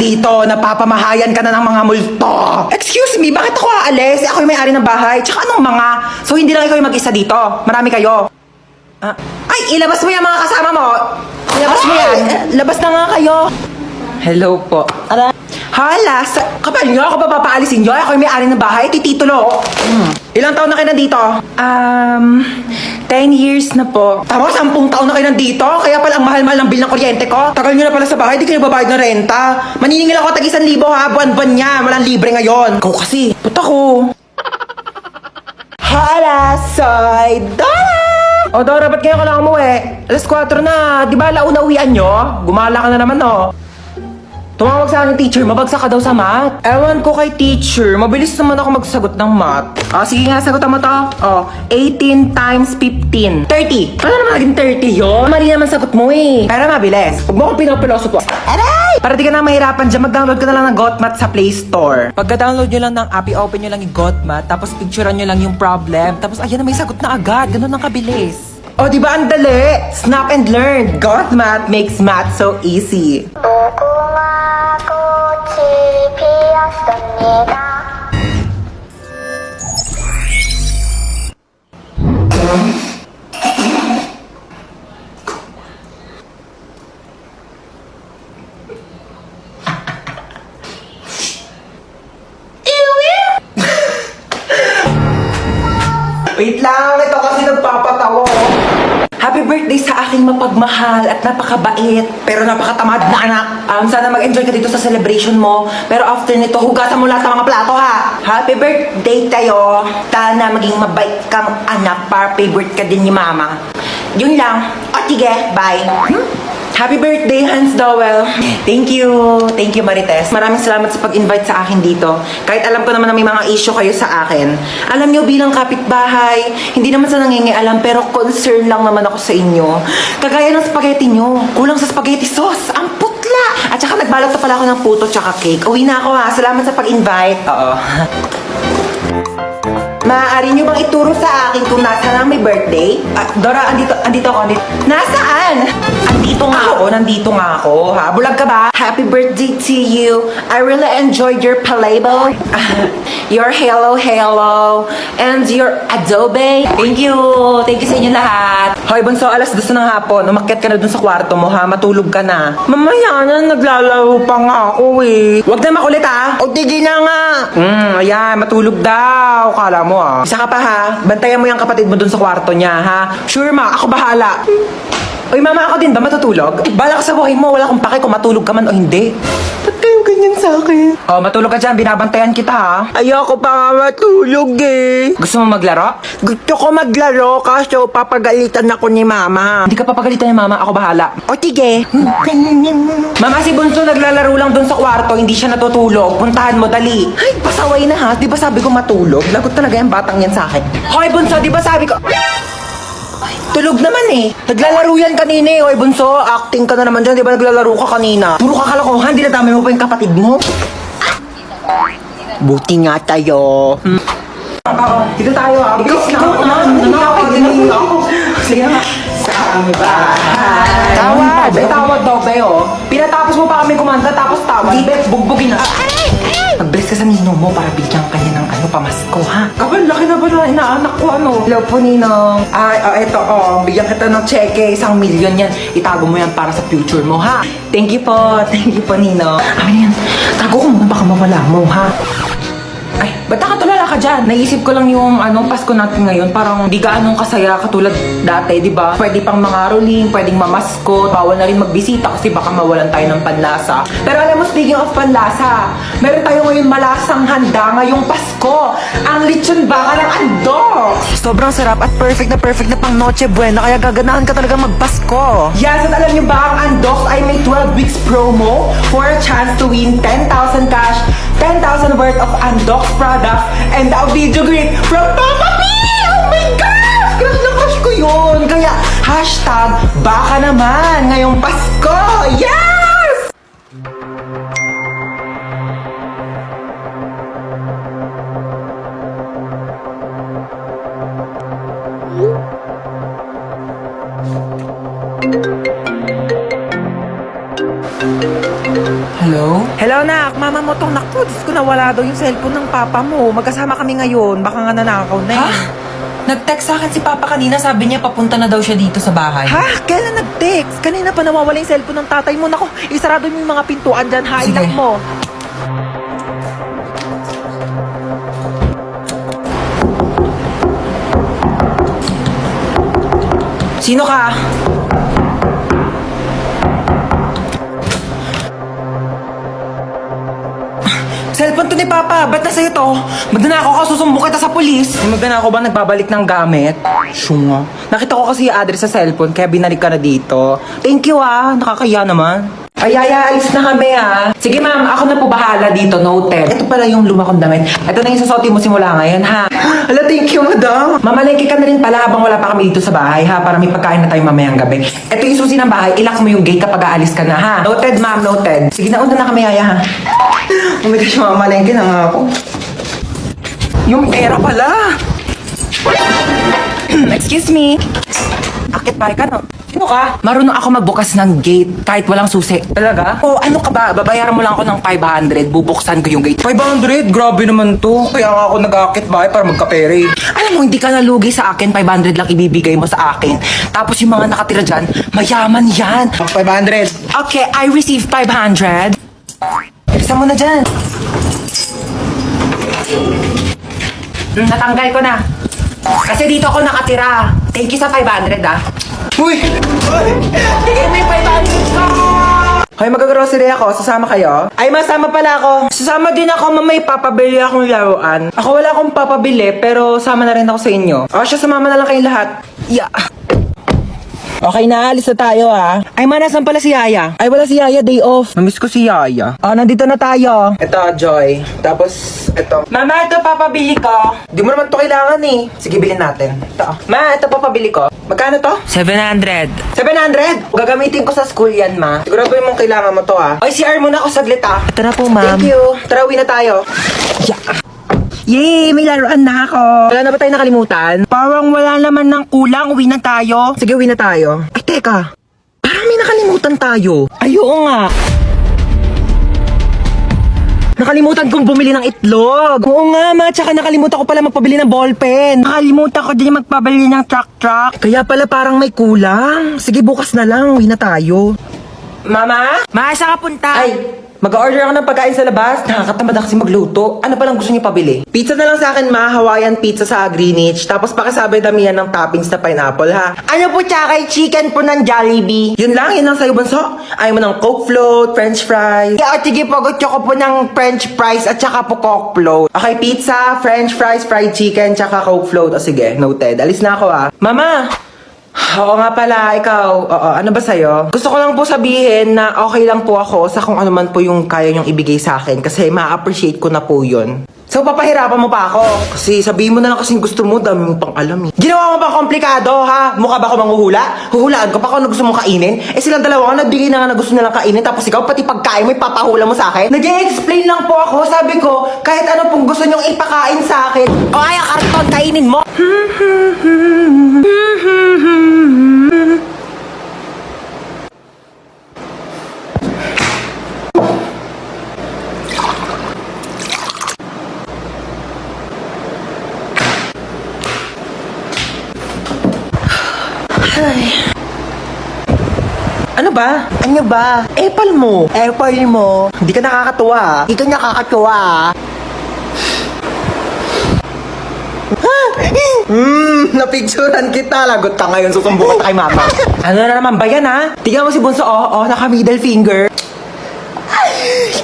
Dito, napapamahayan ka na ng mga multo. Excuse me, bakit ako aalis? Ako yung may-ari ng bahay. Tsaka anong mga? So, hindi lang ikaw yung mag-isa dito. Marami kayo. Ay, ilabas mo yung mga kasama mo. Ilabas mo yan. Labas na nga kayo. Hello po. Hala, kapal nyo, ako ba papaalisin nyo? Ako yung may-ari ng bahay, tititulo. Ilang taon na kayo nandito? 10 years na po. Tama, 10 taon na kayo nandito? Kaya pala ang mahal-mahal ng bill ng kuryente ko. Tagal nyo na pala sa bahay, di kayo babayad ng renta. Maniningil ako tag 1,000 ha, buwan-buwan niya. Walang libre ngayon. Ikaw kasi, puta ko. Hala, soy Dora! O Dora, ba't kayo ka lang umuwi? Alas 4 na, di ba launa uwian nyo? Gumala ka na naman, no? Tumawag sa akin teacher, mabagsak ka daw sa math. Ewan ko kay teacher, mabilis naman ako magsagot ng math. Sige nga, sagutan mo to. 18 times 15. 30. Paano naman naging 30 yun? Mali naman sagot mo eh. Pero mabilis. Huwag mo akong pinopiloso po. Aray! Para di ka na mahirapan dyan, mag-download ka na lang ng GotMath sa Play Store. Pagka-download nyo lang ng app, i-open nyo lang yung GotMath, tapos picturean nyo lang yung problem, tapos ayan na may sagot na agad. Ganun ang kabilis. Di ba ang dali? Snap and learn. GotMath makes math so easy. Wait lang, ito kasi nagpapatawa. Happy birthday sa aking mapagmahal at napakabait pero napakatamad na anak. Sana mag-enjoy ka dito sa celebration mo. Pero after nito, hugasan mo lahat ng mga plato ha. Happy birthday tayo. Sana maging mabait kang anak para favorite ka din ni mama. Yun lang. Sige, bye. Happy birthday, Hans Dowell. Thank you. Thank you, Marites. Maraming salamat sa pag-invite sa akin dito. Kahit alam ko naman na may mga issue kayo sa akin. Alam nyo, bilang kapitbahay, hindi naman sa nangingialam, pero concern lang naman ako sa inyo. Kagaya ng spaghetti nyo. Kulang sa spaghetti sauce. Ang putla! At saka nagbalot na pala ako ng puto tsaka cake. Uwi na ako ha. Salamat sa pag-invite. Oo. Maaari nyo bang ituro sa akin kung nasaan ang may birthday? Dora, andito ako. Nasaan? Nandito nga ako, ha? Bulag ka ba? Happy birthday to you. I really enjoyed your playboy. Your hello, and your adobe. Thank you sa inyo lahat. Hoy, bunso, alas 2 ng hapon. Umakyat ka na dun sa kwarto mo, ha? Matulog ka na. Mamaya na, naglalaro pa nga ako, eh. Huwag na makulit, ha? Tigil na nga. Ayan, matulog daw. Kala mo, ha? Isa ka pa, ha? Bantayan mo yung kapatid mo dun sa kwarto niya, ha? Sure, ma. Ako bahala. Uy, mama, ako din ba matutulog? Bala ka sa buhay mo, wala akong pake kung matulog ka man o hindi. Ba't kayong ganyan sa akin? Matulog ka dyan, binabantayan kita ha. Ayoko pa nga matulog eh. Gusto mo maglaro? Gusto ko maglaro kaso papagalitan ako ni mama. Hindi ka papagalitan ni mama, ako bahala. Sige. Mama, si Bunso naglalaro lang dun sa kwarto, hindi siya natutulog. Puntahan mo, dali. Ay, pasaway na ha. Di ba sabi ko matulog? Lagot talaga yung batang yan sa akin. Hoy, Bunso, di ba sabi ko... Tulog naman eh. Naglalaro yan kanina eh. Oy, Bunso, acting ka na naman dyan. Di ba naglalaro ka kanina? Puro ka kalokohan. Dinadamay mo pa yung kapatid mo. Buti nga tayo. Dito tayo ah. Sige nga. Sa bahay. Tawad. Tawad daw, Beo. Pinatapos mo pa kami kumanta tapos tawad. Bugbugin na. Mag-bless ka sa ninong mo para bigyan ka niya ng pamasko, ha? Kapal, laki na ba na inaanak ko, Hello po, Ninong. Eto, bigyan kita ng cheque, 1 million yan. Itago mo yan para sa future mo, ha? Thank you po, Ninong. Yan, tago ko muna, baka mawala mo, ha? Ay, ba't nakatulala ka dyan? Naisip ko lang yung Pasko natin ngayon. Parang di gaanong kasaya katulad dati, di ba? Pwede pang mangaroling, pwedeng mamaskot, bawal na rin magbisita kasi baka mawalan tayo ng panlasa. Pero alam mo, speaking of panlasa, meron tayo ngayon malasang handa ngayong Pasko. Ang lechon baka ng andok. Sobrang sarap at perfect na pang Noche Buena, kaya gaganahan ka talaga magpasko. Yes, at alam nyo ba, ang andok ay may 12 weeks promo for a chance to win 10,000 cash, 10,000 worth of Andox products, and a video greet from Papa P! Oh my gosh! Crush na crush ko yun! Kaya, hashtag, baka naman ngayong Pasko! Yes! Hello? Hello, Hello, nak. Mama mo tong naku. Diyos ko, nawala daw yung cellphone ng papa mo. Magkasama kami ngayon. Baka nga nanakaw na eh. Nag-text sa akin si Papa kanina, sabi niya papunta na daw siya dito sa bahay. Ha? Kailan nag-text? Kanina pa nawawala yung cellphone ng tatay mo. Naku, isarado mo yung mga pintuan dyan. Sige. Hailak mo. Sino ka? Cellphone to ni Papa. Ba't na sa'yo to? Magnanakaw ka, susumbong kita sa polis. May magnanakaw ba nagbabalik ng gamit? Syunga. Nakita ko kasi yung address sa cellphone, kaya binalik ka na dito. Thank you nakakaya naman. Ay, alis na kami Sige ma'am, ako na po bahala dito, noted. Ito pala yung luma kong damit. Ito na yung susuotin mo simula ngayon Hala, thank you madam. Mamalengke ka na rin pala habang wala pa kami dito sa bahay para may pagkain na tayo mamayang gabi. Ito yung susi ng bahay, ilak mo yung gate kapag aalis ka na Noted ma'am, noted. Sige na, una na kami yaya Oh my gosh, mamalengke na nga ako. Yung pera pala. Excuse me. Akit pare ka, no? Sino ka? Marunong ako magbukas ng gate kahit walang susi. Talaga? Oh, ano ka ba? Babayaran mo lang ako ng 500. Bubuksan ko yung gate. 500? Grabe naman to. Kaya nga ako nag-akit bahay para magkapere. Alam mo, hindi ka nalugi sa akin. 500 lang ibibigay mo sa akin. Tapos yung mga nakatira dyan, mayaman yan. 500. Okay, I receive 500. Isa mo na dyan. Natanggal ko na. Kasi dito ako nakatira. Thank you sa 500 Uy! Bigay mo yung 500 ko! Hoy, mag-grocery ako. Sasama kayo? Ay, masama pala ako. Sasama din ako, mamay papabili akong laruan. Ako wala akong papabili, pero sama na rin ako sa inyo. O, siya, sumama na lang kayong lahat. Yeah. Okay na, alis na tayo Ay, nasan pala si Yaya? Ay, wala si Yaya, day off. Namiss ko si Yaya. Nandito na tayo. Ito, Joy. Tapos, ito. Mama, ito papabili ko. Di mo naman to kailangan Sige, bilhin natin. Ito. Ma, ito papabili ko. Magkano to? 700. 700? Gagamitin ko sa school yan, ma. Sigurado yung mong kailangan mo to Ay, CR muna ako saglit Ito na po, ma'am. Thank you. Tara, uwi na tayo. Yeah. Yay! May laruan na ako. Wala na ba tayo nakalimutan? Parang wala naman ng kulang. Uwi na tayo. Sige, uwi na tayo. Ay, teka. Parang may nakalimutan tayo. Ay, oo nga. Nakalimutan kong bumili ng itlog. Oo nga, ma. Tsaka nakalimutan ko pala magpabili ng ballpen. Nakalimutan ko din magpabili ng truck. Kaya pala parang may kulang. Sige, bukas na lang. Uwi na tayo. Mama? Ma, saan ka punta? Ay, mag-order ako ng pagkain sa labas. Nakakatamad kasi magluto. Ano palang gusto niyo pabili? Pizza na lang sa akin, ma. Hawaiian pizza sa Greenwich. Tapos pakasabay damihan ng toppings na pineapple, Ano po tsaka chicken po ng Jollibee? Yun lang sa'yo, bunso. Ayaw mo ng Coke float, French fries. Yeah, sige po, gusto ko po ng French fries at tsaka po Coke float. Okay, pizza, French fries, fried chicken, tsaka Coke float. O sige, noted. Alis na ako, Mama! Oo nga pala, ikaw. Ano ba sa'yo? Gusto ko lang po sabihin na okay lang po ako sa kung ano man po yung kaya niyong ibigay sa akin kasi ma-appreciate ko na po yun. So, papahirapan mo pa ako. Kasi sabihin mo na lang kasi gusto mo, dami mo pang alam Ginawa mo pa komplikado, Mukha ba ako manghuhula? Huhulaan ko pa kung ano gusto mong kainin? Silang dalawa nga, nagbigay na nga na gusto nilang kainin. Tapos ikaw, pati pagkain mo, ipapahula mo sa akin? Nag-explain lang po ako. Sabi ko, kahit ano pong gusto niyong ipakain sa akin. O ay, karton, kainin mo. Ano ba? Ano ba? Apple mo. Apple mo. Hindi ka nakakatuwa. Hindi ka nakakatuwa. Napicturan kita. Lagot ka ngayon. Susumbukan ka kay mama. Ano na naman ba yan, Tignan mo si Bunso. Naka middle finger. Ay,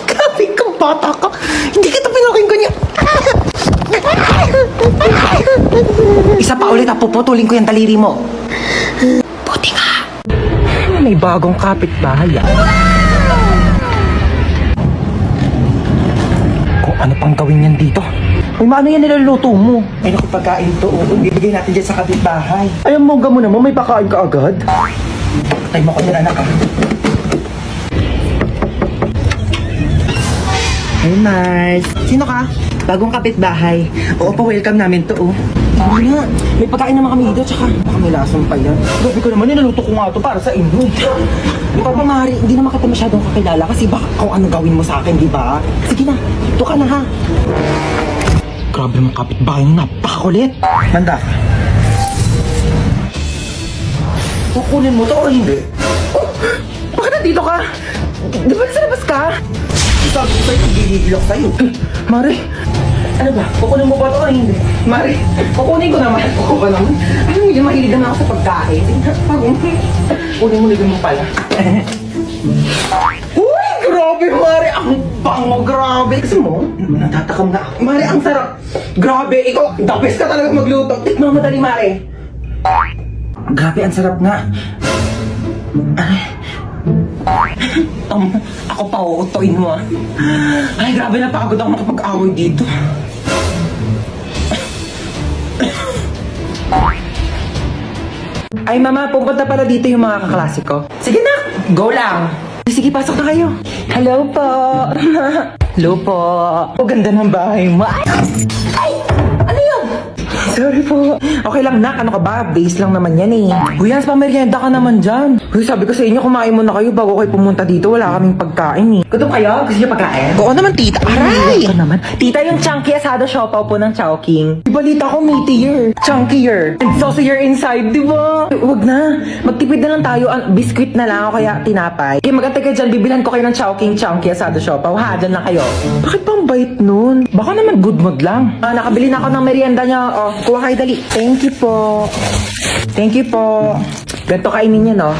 grabe kang bata ka. Hindi kita pinaking ganyan. Isa pa ulit, puputulin ko yung taliri mo. Buti ka. May bagong kapitbahay Kung ano pang gawin yan dito. Ay, maano yan niluluto mo? Ay, naku, pagkain to. Ibigay natin dyan sa kapitbahay. Ay, ang mongga mo naman, may pakain ka agad. Patay mo ko nila, anak, Hey, nice. Sino ka? Bagong kapitbahay. Oo, pa-welcome namin to, oh. Hindi nga. May pagkain naman kami dito, tsaka baka may lasang pa yan. Grabe ko naman, nilaluto ko nga to para sa inyo. Di ba, Mari, hindi naman kita masyadong kakilala kasi baka kung ano gawin mo sa akin, di ba? Sige na, ito ka na, ha? Grabe naman kapitbahay mo, napakakulit. Handa ka. Kukunin mo to o hindi? Oh, bakit nandito ka? Di ba nasa labas ka? Sabi ko sa'yo, gigigil ako sa'yo. Mari, ano ba? Kukunin mo ba ito o hindi? Mari, kukunin ko naman. Kukunin ko naman. Ano mo yun, mahilig naman ako sa pagkain. Kunin mo mo pala. Uy, grabe, Mari. Ang bango, grabe. Gusto mo? Natatakam na ako. Mari, ang sarap. Grabe, ikaw, the best ka talaga magluto. Tikman mo dali, Mari. Grabe, ang sarap nga. Ako pa uutoin mo, ah. Ay, grabe, napagod ako makapag-away dito. Ay, Mama, pupunta pala dito yung mga kaklase ko. Sige na, go lang. Sige, pasok na kayo. Hello po. Hello po. O, ganda ng bahay mo. Ay! Ano yun? Sorry po. Okay lang, Nak. Ano ka ba? Base lang naman yan eh. Uy, Hans, pamerienda ka naman dyan. Uy, sabi ko sa inyo, kumain muna kayo bago kayo pumunta dito. Wala kaming pagkain eh. Gutom kayo? Gusto niyo pagkain? Oo naman, tita. Aray! Ano naman? Tita, yung chunky asado siopaw po ng Chowking. Balita ko, meatier. Chunkier. And saucier inside, di ba? Huwag na. Magtipid na lang tayo. Biscuit na lang o kaya tinapay. Okay, magantay kayo dyan. Bibilan ko kayo ng Chowking chunky asado siopaw. Ha, dyan lang kayo. Bakit pang bait nun? Baka naman good mood lang. Nakabili na ako ng merienda niya. Oh, kuha kayo dali. Thank you po. Thank you po. Ganito kainin niya, no?